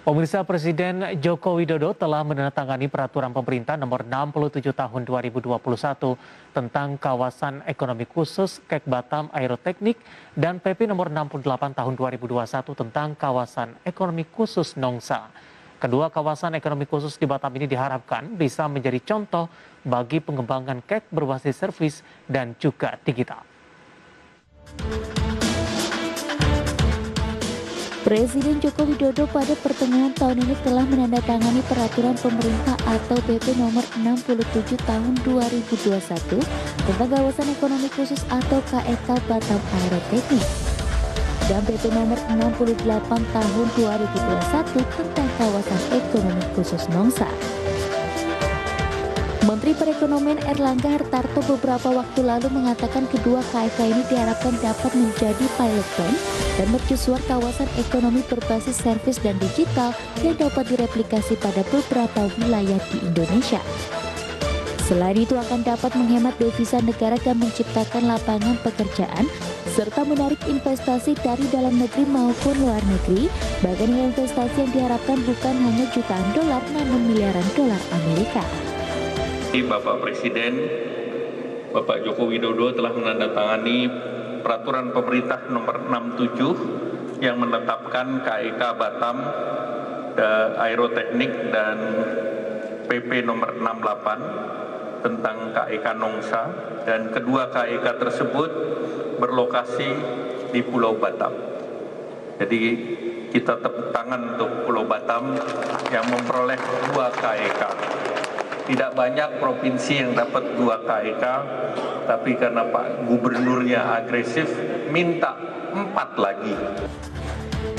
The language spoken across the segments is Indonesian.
Pemirsa, Presiden Joko Widodo telah menandatangani peraturan pemerintah nomor 67 tahun 2021 tentang kawasan ekonomi khusus Kek Batam Aeroteknik dan PP nomor 68 tahun 2021 tentang kawasan ekonomi khusus Nongsa. Kedua kawasan ekonomi khusus di Batam ini diharapkan bisa menjadi contoh bagi pengembangan kek berbasis servis dan juga digital. Presiden Joko Widodo pada pertengahan tahun ini telah menandatangani peraturan pemerintah atau PP nomor 67 tahun 2021 tentang kawasan ekonomi khusus atau KEK Batam Aeroteknik dan PP nomor 68 tahun 2021 tentang kawasan ekonomi khusus Nongsa. Menteri Perekonomian Erlangga Hartarto beberapa waktu lalu mengatakan kedua KEK ini diharapkan dapat menjadi pilot plant dan mercusuar kawasan ekonomi berbasis servis dan digital yang dapat direplikasi pada beberapa wilayah di Indonesia. Selain itu akan dapat menghemat devisa negara dan menciptakan lapangan pekerjaan serta menarik investasi dari dalam negeri maupun luar negeri, bahkan dengan investasi yang diharapkan bukan hanya jutaan dolar namun miliaran dolar Amerika. Bapak Presiden, Bapak Joko Widodo telah menandatangani peraturan pemerintah nomor 67 yang menetapkan KEK Batam Aeroteknik dan PP nomor 68 tentang KEK Nongsa, dan kedua KEK tersebut berlokasi di Pulau Batam. Jadi kita tepuk tangan untuk Pulau Batam yang memperoleh dua KEK. Tidak banyak provinsi yang dapat 2 KEK, tapi karena Pak Gubernurnya agresif, minta 4 lagi.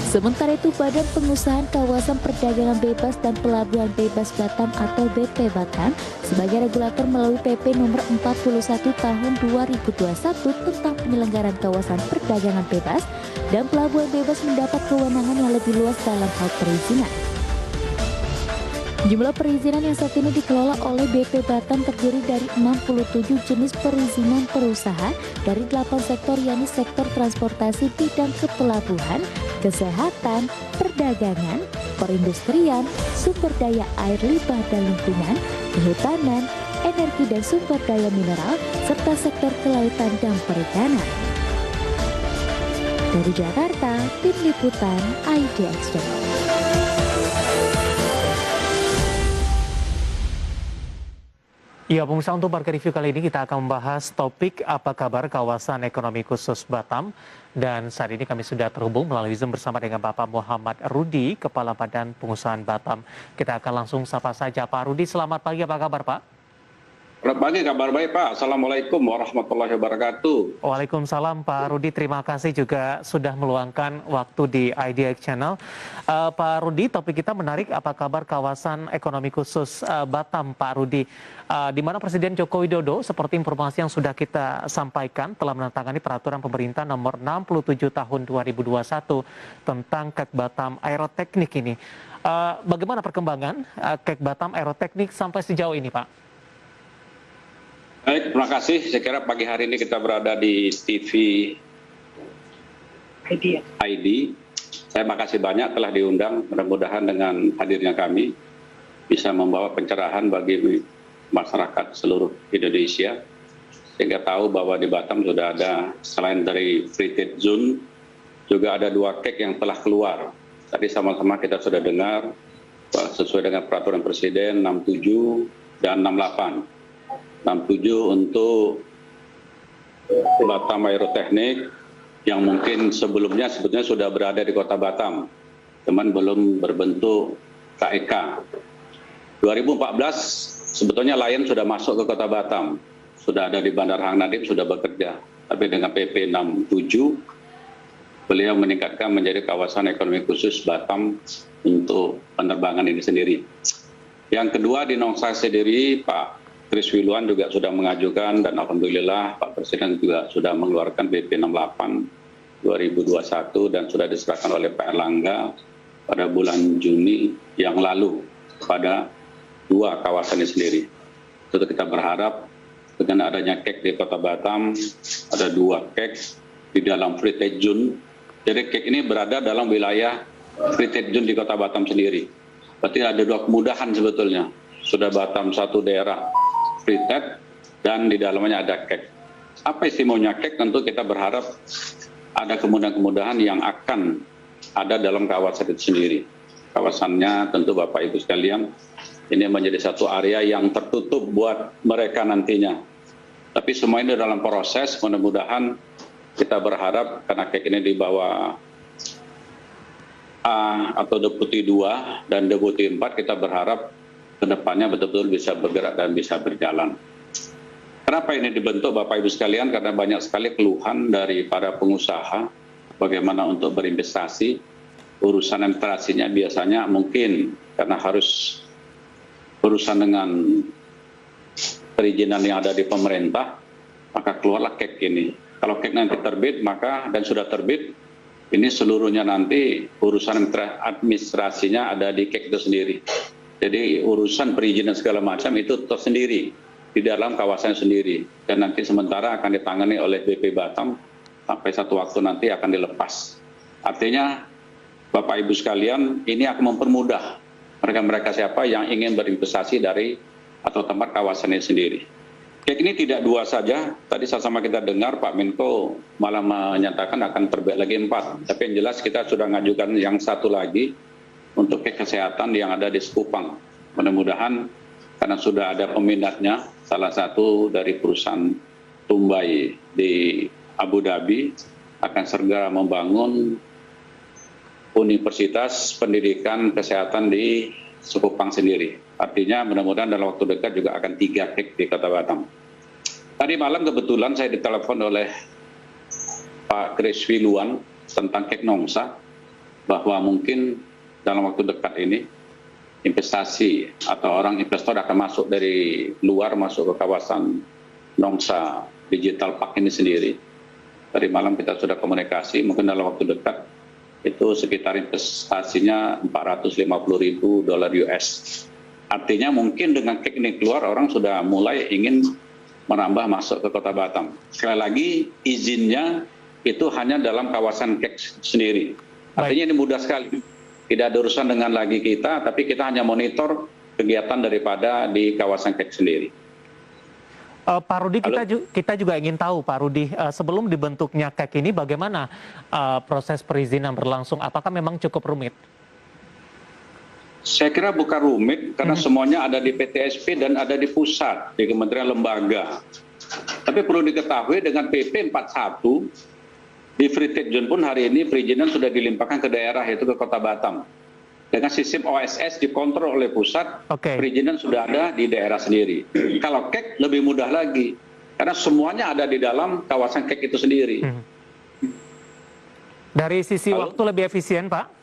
Sementara itu, Badan Pengusahaan Kawasan Perdagangan Bebas dan Pelabuhan Bebas Batam atau BP Batam sebagai regulator melalui PP nomor 41 tahun 2021 tentang penyelenggaraan kawasan perdagangan bebas dan pelabuhan bebas mendapat kewenangan yang lebih luas dalam hal perizinan. Jumlah perizinan yang saat ini dikelola oleh BP Batam terdiri dari 67 jenis perizinan perusahaan dari 8 sektor, yakni sektor transportasi, bidang kepelabuhan, kesehatan, perdagangan, perindustrian, sumber daya air limbah dan lingkungan, kehutanan, energi dan sumber daya mineral, serta sektor kelautan dan perikanan. Dari Jakarta, Tim Liputan IDX Channel. Ya, pemirsa, untuk Market Review kali ini kita akan membahas topik apa kabar kawasan ekonomi khusus Batam. Dan saat ini kami sudah terhubung melalui Zoom bersama dengan Bapak Muhammad Rudi, Kepala Badan Pengusahaan Batam. Kita akan langsung sapa saja Pak Rudi. Selamat pagi, apa kabar Pak? Selamat pagi, kabar baik Pak. Assalamualaikum warahmatullahi wabarakatuh. Waalaikumsalam Pak Rudi, terima kasih juga sudah meluangkan waktu di IDX Channel. Pak Rudi, topik kita menarik, apa kabar kawasan ekonomi khusus Batam Pak Rudi, di mana Presiden Joko Widodo seperti informasi yang sudah kita sampaikan telah menandatangani peraturan pemerintah nomor 67 tahun 2021 tentang Kek Batam Aeroteknik ini. Bagaimana perkembangan Kek Batam Aeroteknik sampai sejauh ini Pak? Baik, terima kasih. Saya kira pagi hari ini kita berada di TV ID. Saya makasih banyak telah diundang. Mudah-mudahan dengan hadirnya kami bisa membawa pencerahan bagi masyarakat seluruh Indonesia, sehingga tahu bahwa di Batam sudah ada, selain dari free trade zone, juga ada 2 kek yang telah keluar. Tadi sama-sama kita sudah dengar sesuai dengan peraturan Presiden 67 dan 68. 67 untuk Batam Aeroteknik yang mungkin sebelumnya sebetulnya sudah berada di kota Batam, cuman belum berbentuk KEK. 2014 sebetulnya Lion sudah masuk ke kota Batam, sudah ada di Bandar Hang Nadiem, sudah bekerja. Tapi dengan PP 67, beliau meningkatkan menjadi kawasan ekonomi khusus Batam untuk penerbangan ini sendiri. Yang kedua di Nongsa sendiri, Pak Kris Wiluan juga sudah mengajukan, dan alhamdulillah Pak Presiden juga sudah mengeluarkan PP 68 2021 dan sudah diserahkan oleh Pak Erlangga pada bulan Juni yang lalu pada 2 kawasan ini sendiri. Tentu kita berharap dengan adanya kek di Kota Batam, ada 2 kek di dalam free trade zone. Jadi kek ini berada dalam wilayah free trade zone di Kota Batam sendiri. Berarti ada 2 kemudahan sebetulnya. Sudah Batam satu daerah free trade dan di dalamnya ada KEK. Apa istimewanya KEK? Tentu kita berharap ada kemudahan-kemudahan yang akan ada dalam kawasan itu sendiri. Kawasannya tentu Bapak Ibu sekalian, ini menjadi satu area yang tertutup buat mereka nantinya. Tapi semua ini dalam proses, mudah-mudahan kita berharap karena KEK ini di bawah A atau Deputi 2 dan Deputi 4, kita berharap ke depannya betul-betul bisa bergerak dan bisa berjalan. Kenapa ini dibentuk Bapak Ibu sekalian? Karena banyak sekali keluhan dari para pengusaha bagaimana untuk berinvestasi. Urusan administrasinya biasanya mungkin karena harus urusan dengan perizinan yang ada di pemerintah, maka keluarlah KEK ini. Kalau KEK nanti terbit, maka dan sudah terbit, ini seluruhnya nanti urusan administrasinya ada di KEK itu sendiri. Jadi urusan perizinan segala macam itu tersendiri di dalam kawasan sendiri. Dan nanti sementara akan ditangani oleh BP Batam sampai satu waktu nanti akan dilepas. Artinya Bapak Ibu sekalian, ini akan mempermudah mereka-mereka siapa yang ingin berinvestasi dari atau tempat kawasan ini sendiri. KEK ini tidak 2 saja, tadi sama-sama kita dengar Pak Menko malah menyatakan akan terbit lagi 4. Tapi yang jelas kita sudah mengajukan yang 1 lagi untuk KEK kesehatan yang ada di Sekupang. Mudah-mudahan karena sudah ada peminatnya, salah satu dari perusahaan Tumbai di Abu Dhabi akan segera membangun Universitas Pendidikan Kesehatan di Sekupang sendiri. Artinya mudah-mudahan dalam waktu dekat juga akan 3 KEK di Kota Batam. Tadi malam kebetulan saya ditelepon oleh Pak Kris Wiluan tentang KEK Nongsa, bahwa mungkin dalam waktu dekat ini investasi atau orang investor akan masuk dari luar masuk ke kawasan Nongsa Digital Park ini sendiri. Tadi malam kita sudah komunikasi, mungkin dalam waktu dekat itu sekitar investasinya $450.000 US. Artinya mungkin dengan KEK ini keluar, orang sudah mulai ingin merambah masuk ke Kota Batam. Sekali lagi izinnya itu hanya dalam kawasan KEK sendiri. Artinya ini mudah sekali. Tidak ada urusan dengan lagi kita, tapi kita hanya monitor kegiatan daripada di kawasan KEK sendiri. Pak Rudi, kita juga ingin tahu Pak Rudi, sebelum dibentuknya KEK ini bagaimana proses perizinan berlangsung? Apakah memang cukup rumit? Saya kira bukan rumit, karena semuanya ada di PTSP dan ada di pusat, di Kementerian Lembaga. Tapi perlu diketahui dengan PP 41, di Free Trade Zone pun hari ini perizinan sudah dilimpahkan ke daerah, yaitu ke Kota Batam. Dengan sistem OSS dikontrol oleh pusat, perizinan sudah ada di daerah sendiri. Kalau KEK lebih mudah lagi, karena semuanya ada di dalam kawasan KEK itu sendiri. Dari sisi waktu lebih efisien, Pak?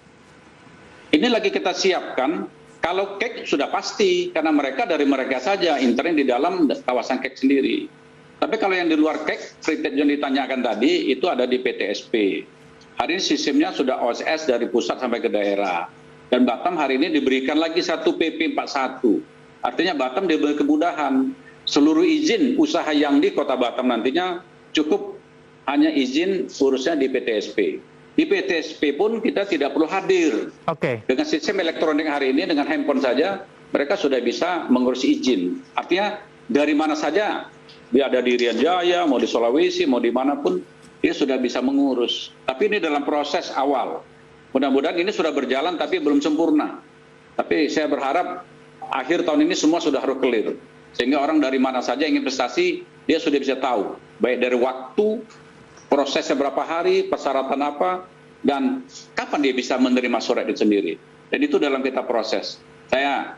Ini lagi kita siapkan. Kalau KEK sudah pasti, karena mereka dari mereka saja intern di dalam kawasan KEK sendiri. Tapi kalau yang di luar KEK, Free Trade Zone ditanyakan tadi, itu ada di PTSP. Hari ini sistemnya sudah OSS dari pusat sampai ke daerah. Dan Batam hari ini diberikan lagi satu PP 41. Artinya Batam diberi kemudahan. Seluruh izin usaha yang di Kota Batam nantinya cukup hanya izin urusnya di PTSP. Di PTSP pun kita tidak perlu hadir. Dengan sistem elektronik hari ini, dengan handphone saja, mereka sudah bisa mengurus izin. Artinya dari mana saja, dia ada di Irian Jaya, mau di Sulawesi, mau dimanapun, dia sudah bisa mengurus. Tapi ini dalam proses awal. Mudah-mudahan ini sudah berjalan tapi belum sempurna. Tapi saya berharap akhir tahun ini semua sudah harus clear. Sehingga orang dari mana saja yang investasi, dia sudah bisa tahu. Baik dari waktu, prosesnya berapa hari, persyaratan apa, dan kapan dia bisa menerima surat itu sendiri. Dan itu dalam kita proses. Saya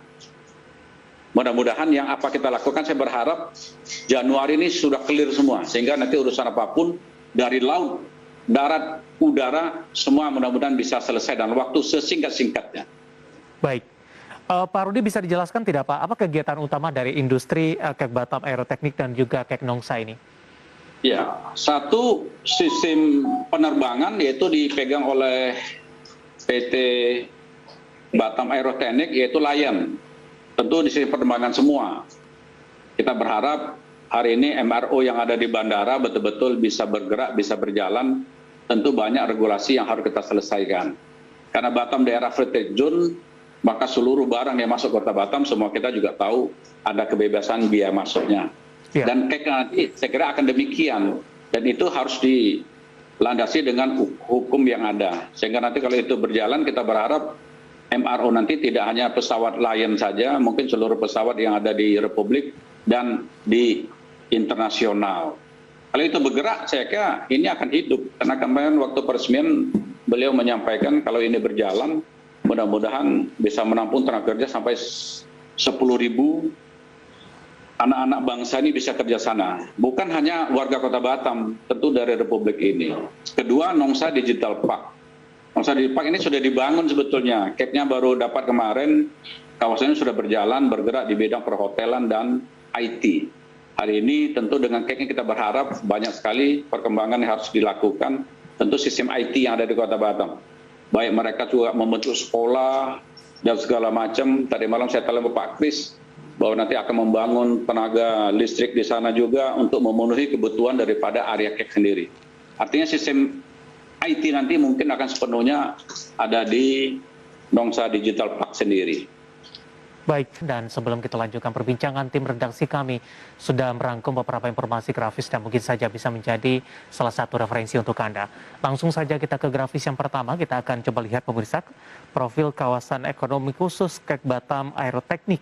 mudah-mudahan yang apa kita lakukan, saya berharap Januari ini sudah clear semua. Sehingga nanti urusan apapun dari laut, darat, udara, semua mudah-mudahan bisa selesai dalam waktu sesingkat-singkatnya. Baik. Pak Rudi, bisa dijelaskan tidak Pak, apa kegiatan utama dari industri KEK Batam Aeroteknik dan juga KEK Nongsa ini? Ya, satu sistem penerbangan yaitu dipegang oleh PT Batam Aeroteknik, yaitu Lion. Tentu di sistem penerbangan semua. Kita berharap hari ini MRO yang ada di bandara betul-betul bisa bergerak, bisa berjalan. Tentu banyak regulasi yang harus kita selesaikan. Karena Batam daerah free trade zone, maka seluruh barang yang masuk kota Batam semua kita juga tahu ada kebebasan biaya masuknya. Ya. Dan nanti saya kira akan demikian, dan itu harus dilandasi dengan hukum yang ada. Sehingga nanti kalau itu berjalan, kita berharap MRO nanti tidak hanya pesawat Lion saja, mungkin seluruh pesawat yang ada di Republik dan di internasional. Kalau itu bergerak, saya kira ini akan hidup. Karena kemarin waktu peresmian beliau menyampaikan kalau ini berjalan, mudah-mudahan bisa menampung tenaga kerja sampai 10.000 anak-anak bangsa ini bisa kerja sana. Bukan hanya warga Kota Batam, tentu dari Republik ini. Kedua, Nongsa Digital Park. Nongsa Digital Park ini sudah dibangun sebetulnya. CAP-nya baru dapat kemarin, kawasannya sudah berjalan, bergerak di bidang perhotelan dan IT. Hari ini tentu dengan CAP-nya kita berharap banyak sekali perkembangan yang harus dilakukan. Tentu sistem IT yang ada di Kota Batam. Baik mereka juga membentuk sekolah dan segala macam. Tadi malam saya telepon Pak Kris bahwa nanti akan membangun tenaga listrik di sana juga untuk memenuhi kebutuhan daripada area CAP sendiri. Artinya sistem IT nanti mungkin akan sepenuhnya ada di Nongsa Digital Park sendiri. Baik, dan sebelum kita lanjutkan perbincangan, tim redaksi kami sudah merangkum beberapa informasi grafis dan mungkin saja bisa menjadi salah satu referensi untuk Anda. Langsung saja kita ke grafis yang pertama, kita akan coba lihat pemirsa profil kawasan ekonomi khusus KEK Batam Aeroteknik,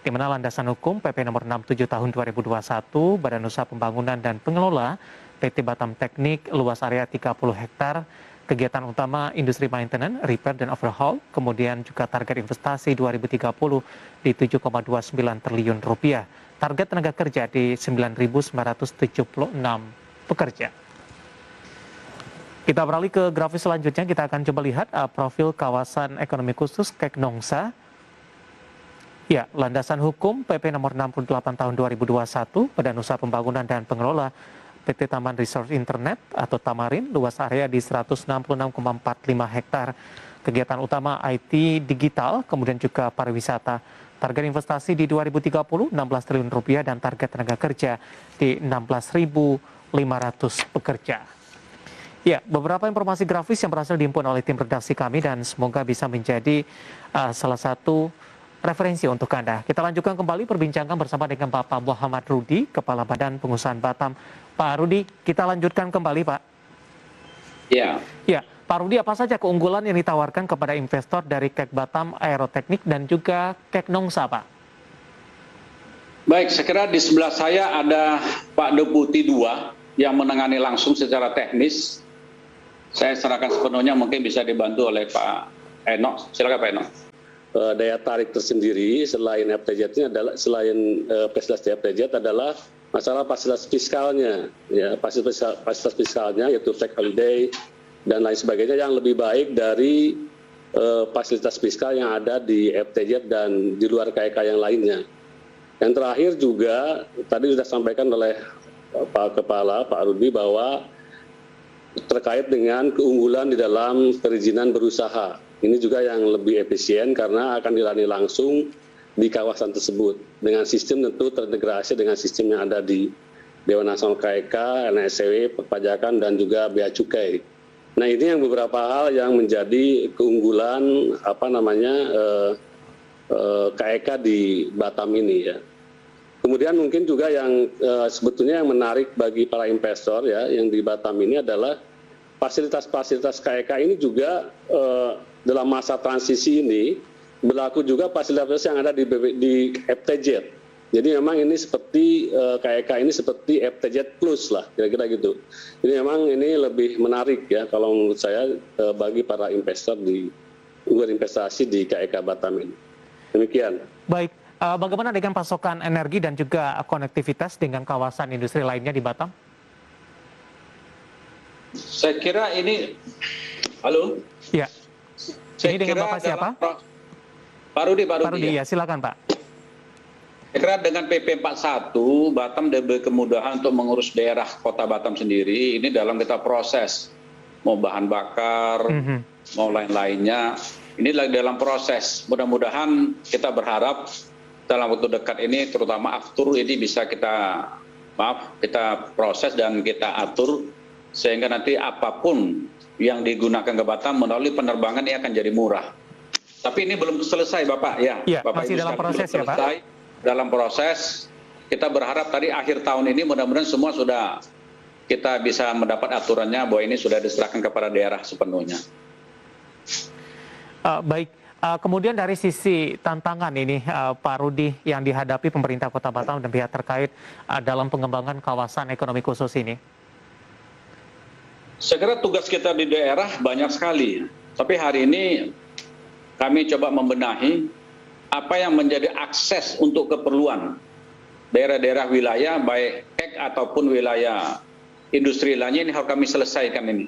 di mana landasan hukum PP nomor 67 tahun 2021, Badan Usaha Pembangunan dan Pengelola PT Batam Teknik, luas area 30 hektar, kegiatan utama industri maintenance, repair dan overhaul, kemudian juga target investasi 2030 di 7,29 triliun rupiah. Target tenaga kerja di 9.976 pekerja. Kita beralih ke grafis selanjutnya, kita akan coba lihat profil kawasan ekonomi khusus KEK Nongsa. Ya, landasan hukum PP nomor 68 tahun 2021, Badan Usaha Pembangunan dan Pengelola PT Taman Resource Internet atau Tamarin, luas area di 166,45 hektar. Kegiatan utama IT digital, kemudian juga pariwisata. Target investasi di 2030, 16 triliun rupiah dan target tenaga kerja di 16.500 pekerja. Ya, beberapa informasi grafis yang berhasil dihimpun oleh tim redaksi kami dan semoga bisa menjadi salah satu referensi untuk Anda. Kita lanjutkan kembali perbincangan bersama dengan Bapak Muhammad Rudi, Kepala Badan Pengusahaan Batam. Pak Rudi, kita lanjutkan kembali, Pak. Ya. Ya, Pak Rudi, apa saja keunggulan yang ditawarkan kepada investor dari KEK Batam Aeroteknik dan juga KEK Nongsa, Pak? Baik, saya kira di sebelah saya ada Pak Deputi 2 yang menangani langsung secara teknis. Saya serahkan sepenuhnya, mungkin bisa dibantu oleh Pak Eno. Silakan Pak Eno. Daya tarik tersendiri selain FTZ-nya adalah fasilitas FTZ adalah masalah fasilitas fiskalnya, ya, fasilitas fiskalnya yaitu tax holiday dan lain sebagainya yang lebih baik dari fasilitas fiskal yang ada di FTZ dan di luar KEK yang lainnya. Yang terakhir juga tadi sudah disampaikan oleh Pak Kepala Pak Rudi bahwa terkait dengan keunggulan di dalam perizinan berusaha. Ini juga yang lebih efisien karena akan dilayani langsung di kawasan tersebut dengan sistem tentu terintegrasi dengan sistem yang ada di Dewan Nasional KEK, NSCW, Perpajakan dan juga Bea Cukai. Nah, ini yang beberapa hal yang menjadi keunggulan KEK di Batam ini ya. Kemudian mungkin juga yang sebetulnya yang menarik bagi para investor ya yang di Batam ini adalah fasilitas-fasilitas KEK ini juga dalam masa transisi ini berlaku juga fasilitas yang ada di FTZ. Jadi memang ini seperti KEK ini seperti FTZ Plus lah, kira-kira gitu. Jadi memang ini lebih menarik ya kalau menurut saya bagi para investor di berinvestasi di KEK Batam ini. Demikian. Baik, bagaimana dengan pasokan energi dan juga konektivitas dengan kawasan industri lainnya di Batam? Saya kira ini, halo? Ya. Ini dengan Bapak siapa? Pak Rudi. Pak Rudi, ya silakan Pak. Saya kira dengan PP 41, Batam diberi kemudahan untuk mengurus daerah kota Batam sendiri, ini dalam kita proses. Mau bahan bakar, mau lain-lainnya, ini lagi dalam proses. Mudah-mudahan kita berharap dalam waktu dekat ini, terutama aftur ini bisa kita proses dan kita atur sehingga nanti apapun yang digunakan ke Batam melalui penerbangan ini akan jadi murah. Tapi ini belum selesai Bapak ya. Ya, Bapak masih Ibu dalam sekalian, proses belum ya Pak. selesai. Dalam proses, kita berharap tadi akhir tahun ini mudah-mudahan semua sudah kita bisa mendapat aturannya bahwa ini sudah diserahkan kepada daerah sepenuhnya. Baik, kemudian dari sisi tantangan ini Pak Rudi yang dihadapi pemerintah Kota Batam dan pihak terkait dalam pengembangan kawasan ekonomi khusus ini. Saya kira tugas kita di daerah banyak sekali, tapi hari ini kami coba membenahi apa yang menjadi akses untuk keperluan daerah-daerah wilayah, baik ek ataupun wilayah industri lainnya, ini harus kami selesaikan ini.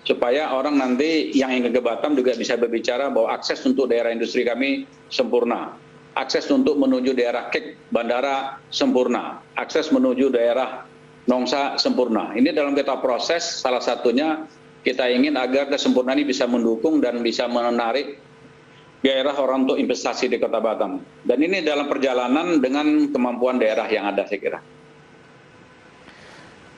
Supaya orang nanti yang ingin ke Batam juga bisa berbicara bahwa akses untuk daerah industri kami sempurna. Akses untuk menuju daerah kek bandara sempurna. Akses menuju daerah Nongsa sempurna. Ini dalam kita proses, salah satunya kita ingin agar kesempurnaan ini bisa mendukung dan bisa menarik daerah orang untuk investasi di Kota Batam. Dan ini dalam perjalanan dengan kemampuan daerah yang ada, saya kira.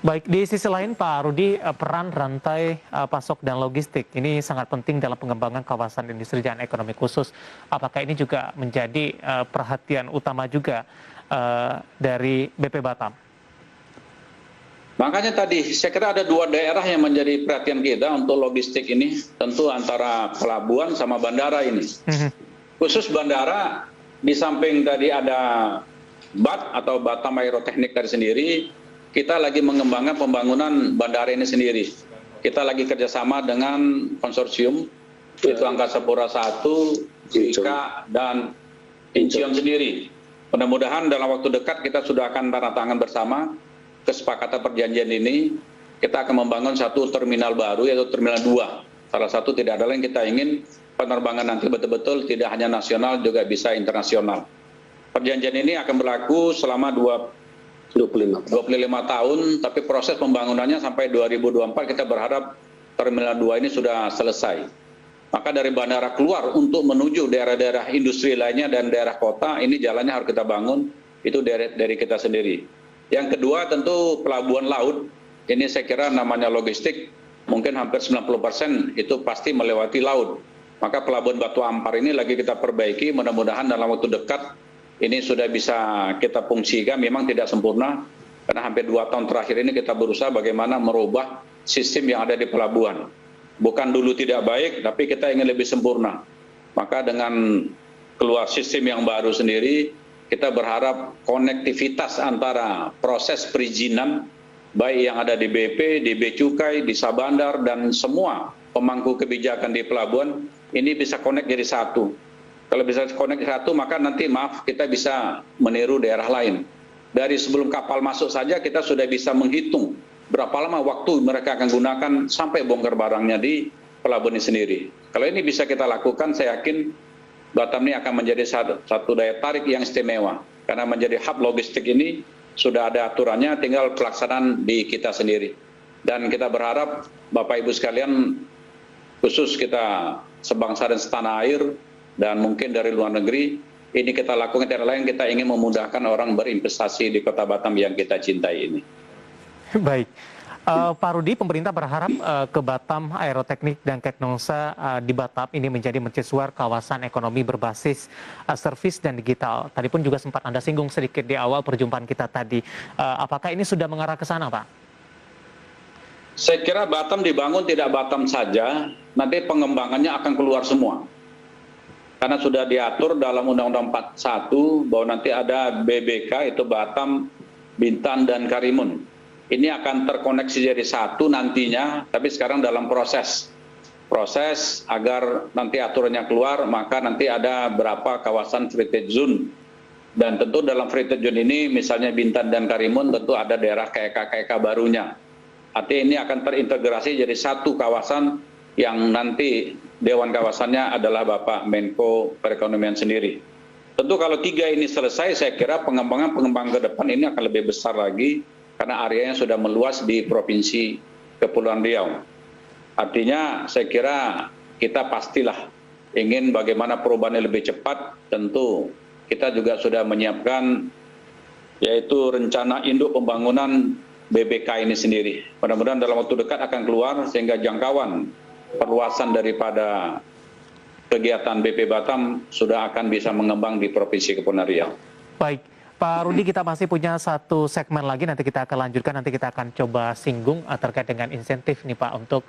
Baik, di sisi lain Pak Rudi, peran rantai pasok dan logistik ini sangat penting dalam pengembangan kawasan industri dan ekonomi khusus. Apakah ini juga menjadi perhatian utama juga dari BP Batam? Makanya tadi saya kira ada dua daerah yang menjadi perhatian kita untuk logistik ini, tentu antara pelabuhan sama bandara ini. Khusus bandara, di samping tadi ada BAT atau Batam Aerotechnic tadi sendiri, kita lagi mengembangkan pembangunan bandara ini sendiri. Kita lagi kerjasama dengan konsorsium, itu Angkasa Pura I, IKA, dan Incheon sendiri. Mudah-mudahan dalam waktu dekat kita sudah akan tanda tangan bersama kesepakatan perjanjian ini. Kita akan membangun satu terminal baru, yaitu Terminal 2. Salah satu tidak ada lain, kita ingin penerbangan nanti betul-betul tidak hanya nasional, juga bisa internasional. Perjanjian ini akan berlaku selama 25 tahun, tapi proses pembangunannya sampai 2024 kita berharap Terminal 2 ini sudah selesai. Maka dari bandara keluar untuk menuju daerah-daerah industri lainnya dan daerah kota, ini jalannya harus kita bangun, itu dari kita sendiri. Yang kedua tentu pelabuhan laut, ini saya kira namanya logistik, mungkin hampir 90% itu pasti melewati laut. Maka pelabuhan Batu Ampar ini lagi kita perbaiki, mudah-mudahan dalam waktu dekat ini sudah bisa kita fungsikan, memang tidak sempurna, karena hampir 2 tahun terakhir ini kita berusaha bagaimana merubah sistem yang ada di pelabuhan. Bukan dulu tidak baik, tapi kita ingin lebih sempurna. Maka dengan keluar sistem yang baru sendiri, kita berharap konektivitas antara proses perizinan, baik yang ada di BP, di Bea Cukai, di Sabandar, dan semua pemangku kebijakan di pelabuhan, ini bisa connect jadi satu. Kalau bisa connect satu, maka nanti kita bisa meniru daerah lain. Dari sebelum kapal masuk saja kita sudah bisa menghitung berapa lama waktu mereka akan gunakan sampai bongkar barangnya di pelabuhan ini sendiri. Kalau ini bisa kita lakukan, saya yakin Batam ini akan menjadi satu daya tarik yang istimewa. Karena menjadi hub logistik ini sudah ada aturannya, tinggal pelaksanaan di kita sendiri. Dan kita berharap Bapak Ibu sekalian, khusus kita sebangsa dan setanah air, dan mungkin dari luar negeri, ini kita lakukan tidak lain, kita ingin memudahkan orang berinvestasi di Kota Batam yang kita cintai ini. Baik. Pak Rudi, pemerintah berharap ke Batam Aerotechnic dan Keknongsa di Batam ini menjadi mercusuar kawasan ekonomi berbasis servis dan digital. Tadi pun juga sempat Anda singgung sedikit di awal perjumpaan kita tadi. Apakah ini sudah mengarah ke sana, Pak? Saya kira Batam dibangun tidak Batam saja, nanti pengembangannya akan keluar semua. Karena sudah diatur dalam Undang-Undang 41 bahwa nanti ada BBK, itu Batam, Bintan, dan Karimun. Ini akan terkoneksi jadi satu nantinya, tapi sekarang dalam proses agar nanti aturannya keluar, maka nanti ada berapa kawasan free trade zone. Dan tentu dalam free trade zone ini, misalnya Bintan dan Karimun, tentu ada daerah KEK barunya. Artinya ini akan terintegrasi jadi satu kawasan yang nanti Dewan Kawasannya adalah Bapak Menko Perekonomian sendiri. Tentu kalau 3 ini selesai, saya kira pengembangan ke depan ini akan lebih besar lagi, karena areanya sudah meluas di Provinsi Kepulauan Riau. Artinya saya kira kita pastilah ingin bagaimana perubahannya lebih cepat. Tentu kita juga sudah menyiapkan yaitu rencana induk pembangunan BBK ini sendiri. Mudah-mudahan dalam waktu dekat akan keluar sehingga jangkauan perluasan daripada kegiatan BP Batam sudah akan bisa mengembang di Provinsi Kepulauan Riau. Baik, Pak Rudi, kita masih punya satu segmen lagi, nanti kita akan lanjutkan, nanti kita akan coba singgung terkait dengan insentif nih Pak untuk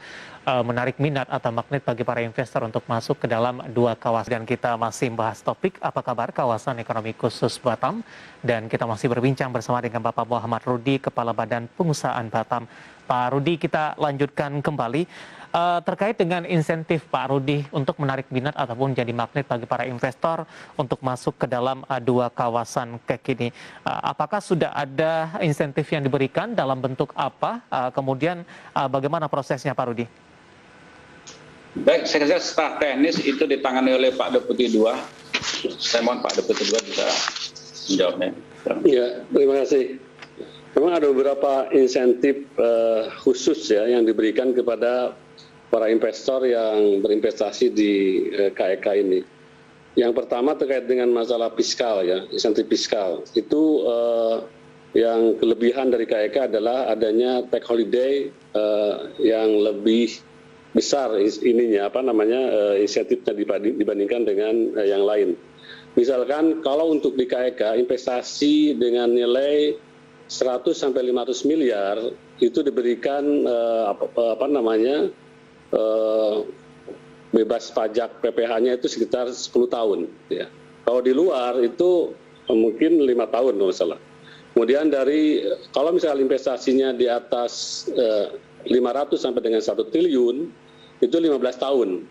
menarik minat atau magnet bagi para investor untuk masuk ke dalam dua kawasan. Dan kita masih membahas topik apa kabar kawasan ekonomi khusus Batam, dan kita masih berbincang bersama dengan Bapak Muhammad Rudi, Kepala Badan Pengusahaan Batam. Pak Rudi, kita lanjutkan kembali terkait dengan insentif Pak Rudi untuk menarik minat ataupun jadi magnet bagi para investor untuk masuk ke dalam dua kawasan KEK ini. Apakah sudah ada insentif yang diberikan, dalam bentuk apa? Kemudian bagaimana prosesnya Pak Rudi? Baik, saya kira secara teknis itu ditangani oleh Pak Deputi 2. Saya mohon Pak Deputi 2 bisa menjawabnya. Ya, terima kasih. Memang ada beberapa insentif khusus ya yang diberikan kepada para investor yang berinvestasi di KEK ini. Yang pertama terkait dengan masalah fiskal ya, insentif fiskal. Itu yang kelebihan dari KEK adalah adanya tax holiday yang lebih besar ininya insentifnya dibandingkan dengan yang lain. Misalkan kalau untuk di KEK investasi dengan nilai 100 sampai 500 miliar itu diberikan bebas pajak PPh-nya itu sekitar 10 tahun. Ya. Kalau di luar itu mungkin 5 tahun kalau salah. Kemudian kalau misalnya investasinya di atas 500 sampai dengan 1 triliun, itu 15 tahun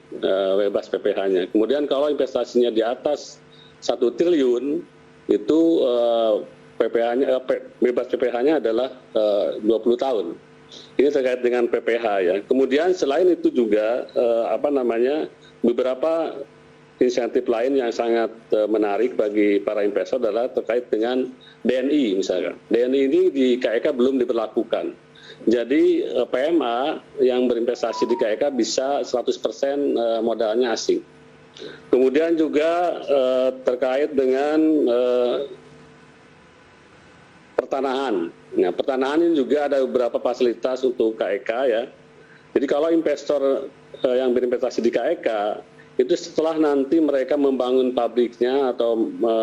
bebas PPh-nya. Kemudian kalau investasinya di atas 1 triliun, itu bebas PPh-nya adalah 20 tahun. Ini terkait dengan PPh ya. Kemudian selain itu juga beberapa insentif lain yang sangat menarik bagi para investor adalah terkait dengan DNI misalkan. DNI ini di KEK belum diberlakukan. Jadi PMA yang berinvestasi di KEK bisa 100% modalnya asing. Kemudian juga terkait dengan pertanahan. Nah, pertanahan ini juga ada beberapa fasilitas untuk KEK ya. Jadi kalau investor yang berinvestasi di KEK itu setelah nanti mereka membangun pabriknya atau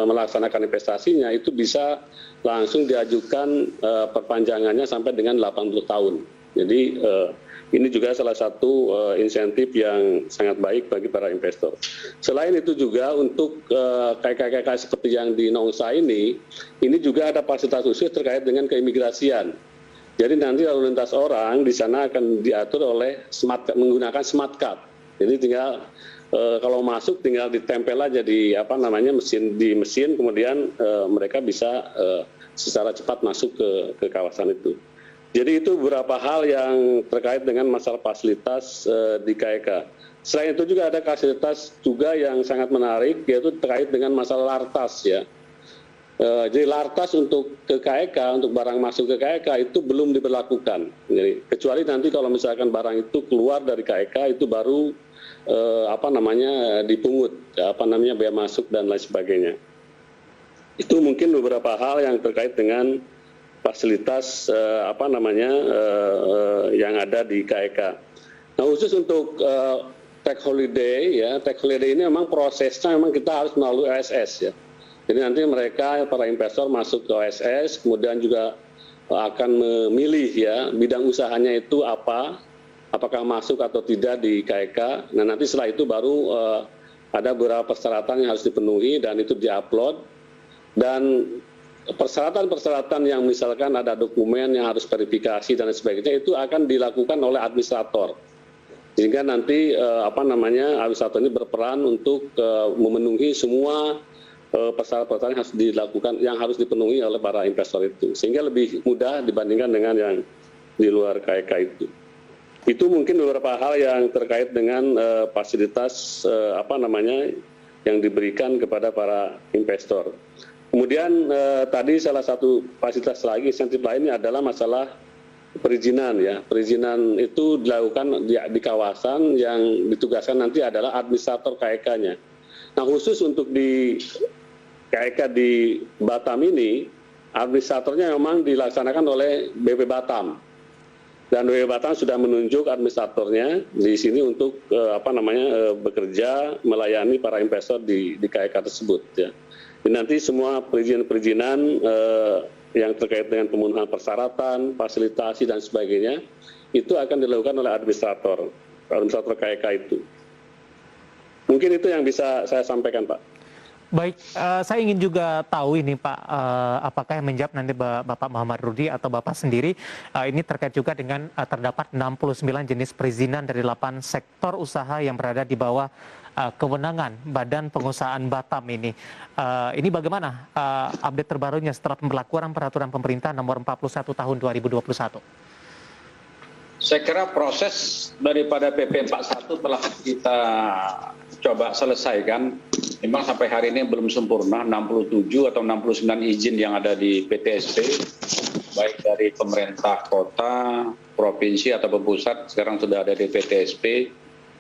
melaksanakan investasinya itu bisa langsung diajukan perpanjangannya sampai dengan 80 tahun. Jadi ini juga salah satu insentif yang sangat baik bagi para investor. Selain itu juga untuk KEK seperti yang di Nongsa ini juga ada fasilitas khusus terkait dengan keimigrasian. Jadi nanti lalu lintas orang di sana akan diatur oleh menggunakan smart card. Jadi tinggal kalau masuk tinggal ditempel aja di mesin, kemudian mereka bisa secara cepat masuk ke kawasan itu. Jadi itu beberapa hal yang terkait dengan masalah fasilitas di KEK. Selain itu juga ada fasilitas juga yang sangat menarik, yaitu terkait dengan masalah lartas ya. Jadi lartas untuk ke KEK, untuk barang masuk ke KEK itu belum diberlakukan. Jadi, kecuali nanti kalau misalkan barang itu keluar dari KEK itu baru dipungut, bea masuk dan lain sebagainya. Itu mungkin beberapa hal yang terkait dengan fasilitas yang ada di KEK. Nah, khusus untuk tax holiday ya, tax holiday ini memang prosesnya memang kita harus melalui OSS ya. Jadi nanti mereka para investor masuk ke OSS, kemudian juga akan memilih ya bidang usahanya itu apa, apakah masuk atau tidak di KEK. Nah, nanti setelah itu baru ada beberapa persyaratan yang harus dipenuhi dan itu diupload. Dan persyaratan-persyaratan yang misalkan ada dokumen yang harus verifikasi dan sebagainya itu akan dilakukan oleh administrator. Sehingga nanti administrator ini berperan untuk memenuhi semua persyaratan yang harus dipenuhi oleh para investor itu. Sehingga lebih mudah dibandingkan dengan yang di luar KEK itu. Itu mungkin beberapa hal yang terkait dengan fasilitas yang diberikan kepada para investor. Kemudian tadi salah satu fasilitas lagi, insentif lainnya adalah masalah perizinan ya. Perizinan itu dilakukan di kawasan yang ditugaskan nanti adalah administrator KEK-nya. Nah, khusus untuk di KEK di Batam ini administratornya memang dilaksanakan oleh BP Batam. Dan BP Batam sudah menunjuk administratornya di sini untuk bekerja melayani para investor di KEK tersebut. Ya. Dan nanti semua perizinan yang terkait dengan pemenuhan persyaratan, fasilitasi dan sebagainya itu akan dilakukan oleh administrator KEK itu. Mungkin itu yang bisa saya sampaikan, Pak. Baik, saya ingin juga tahu ini Pak, apakah yang menjawab nanti Bapak Muhammad Rudi atau Bapak sendiri, ini terkait juga dengan terdapat 69 jenis perizinan dari 8 sektor usaha yang berada di bawah kewenangan Badan Pengusahaan Batam ini. Ini bagaimana update terbarunya setelah pembelakuan peraturan pemerintah nomor 41 tahun 2021? Saya kira proses daripada PP 41 telah kita coba selesaikan. Memang sampai hari ini belum sempurna, 67 atau 69 izin yang ada di PTSP, baik dari pemerintah kota, provinsi atau pusat, sekarang sudah ada di PTSP.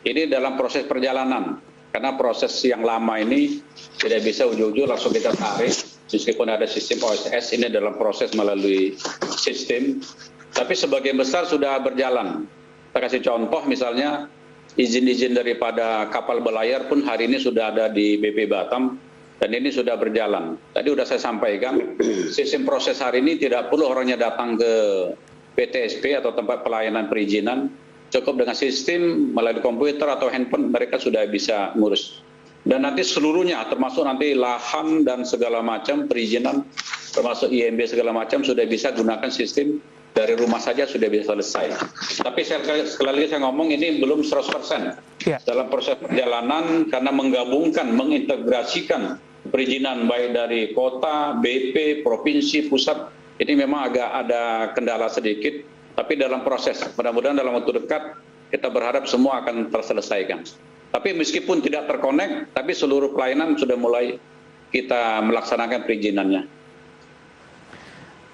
Ini dalam proses perjalanan, karena proses yang lama ini tidak bisa ujung-ujung langsung kita tarik, meskipun ada sistem OSS, ini dalam proses melalui sistem. Tapi sebagian besar sudah berjalan. Kita kasih contoh misalnya izin-izin daripada kapal berlayar pun hari ini sudah ada di BP Batam dan ini sudah berjalan. Tadi sudah saya sampaikan, sistem proses hari ini tidak perlu orangnya datang ke PTSP atau tempat pelayanan perizinan, cukup dengan sistem melalui komputer atau handphone mereka sudah bisa ngurus. Dan nanti seluruhnya termasuk nanti lahan dan segala macam perizinan termasuk IMB segala macam sudah bisa gunakan sistem dari rumah saja sudah bisa selesai. Tapi sekali lagi saya ngomong ini belum 100%. Ya. Dalam proses perjalanan karena menggabungkan, mengintegrasikan perizinan baik dari kota, BP, provinsi, pusat, ini memang agak ada kendala sedikit. Tapi dalam proses, mudah-mudahan dalam waktu dekat kita berharap semua akan terselesaikan. Tapi meskipun tidak terkonek, tapi seluruh pelayanan sudah mulai kita melaksanakan perizinannya.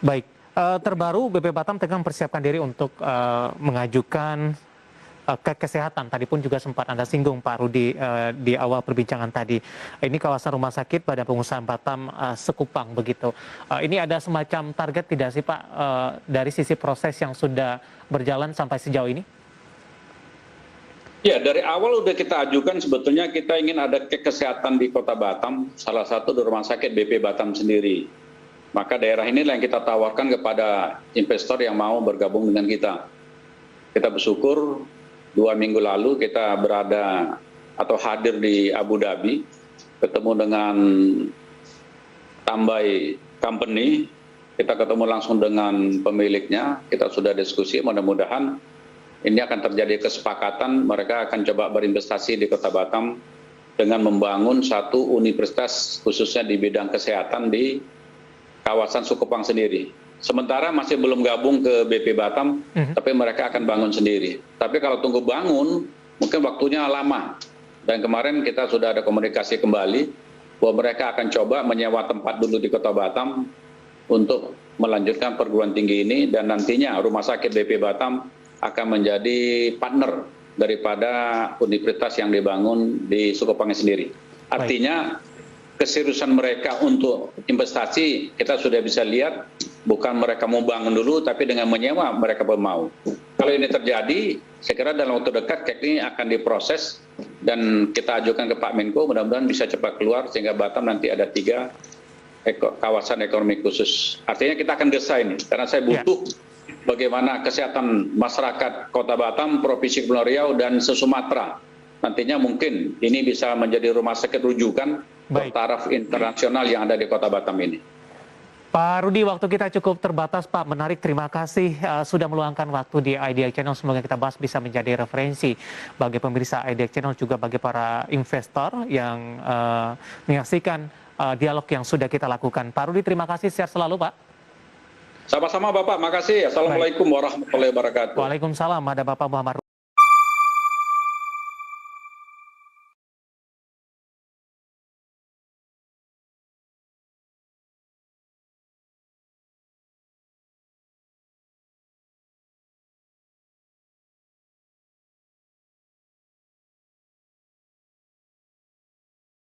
Baik. Terbaru BP Batam tengah mempersiapkan diri untuk mengajukan kesehatan. Tadi pun juga sempat Anda singgung Pak Rudi di awal perbincangan tadi. Ini kawasan rumah sakit Badan Pengusahaan Batam Sekupang begitu. Ini ada semacam target tidak sih Pak dari sisi proses yang sudah berjalan sampai sejauh ini? Ya, dari awal udah kita ajukan sebetulnya kita ingin ada kesehatan di Kota Batam, salah satu di rumah sakit BP Batam sendiri. Maka daerah inilah yang kita tawarkan kepada investor yang mau bergabung dengan kita. Kita bersyukur 2 minggu lalu kita berada atau hadir di Abu Dhabi, ketemu dengan Tambay Company, kita ketemu langsung dengan pemiliknya, kita sudah diskusi, mudah-mudahan ini akan terjadi kesepakatan, mereka akan coba berinvestasi di Kota Batam dengan membangun satu universitas khususnya di bidang kesehatan di kawasan Sekupang sendiri. Sementara masih belum gabung ke BP Batam, tapi mereka akan bangun sendiri. Tapi kalau tunggu bangun, mungkin waktunya lama. Dan kemarin kita sudah ada komunikasi kembali, bahwa mereka akan coba menyewa tempat dulu di Kota Batam untuk melanjutkan perguruan tinggi ini, dan nantinya Rumah Sakit BP Batam akan menjadi partner daripada universitas yang dibangun di Sekupang sendiri. Artinya, keseriusan mereka untuk investasi kita sudah bisa lihat, bukan mereka mau bangun dulu tapi dengan menyewa mereka pun mau. Kalau ini terjadi, saya kira dalam waktu dekat KEK ini akan diproses dan kita ajukan ke Pak Menko, mudah-mudahan bisa cepat keluar sehingga Batam nanti ada 3 kawasan ekonomi khusus. Artinya kita akan gesa ini karena saya butuh bagaimana kesehatan masyarakat Kota Batam, Provinsi Kepulauan Riau dan se-Sumatera. Nantinya mungkin ini bisa menjadi rumah sakit rujukan taraf internasional yang ada di Kota Batam ini. Pak Rudi, waktu kita cukup terbatas Pak, menarik, terima kasih sudah meluangkan waktu di IDX Channel. Semoga kita bahas bisa menjadi referensi bagi pemirsa IDX Channel, juga bagi para investor yang menyaksikan dialog yang sudah kita lakukan. Pak Rudi, terima kasih, sehat selalu Pak. Sama-sama Bapak, makasih. Assalamualaikum warahmatullahi wabarakatuh. Waalaikumsalam, ada Bapak Muhammad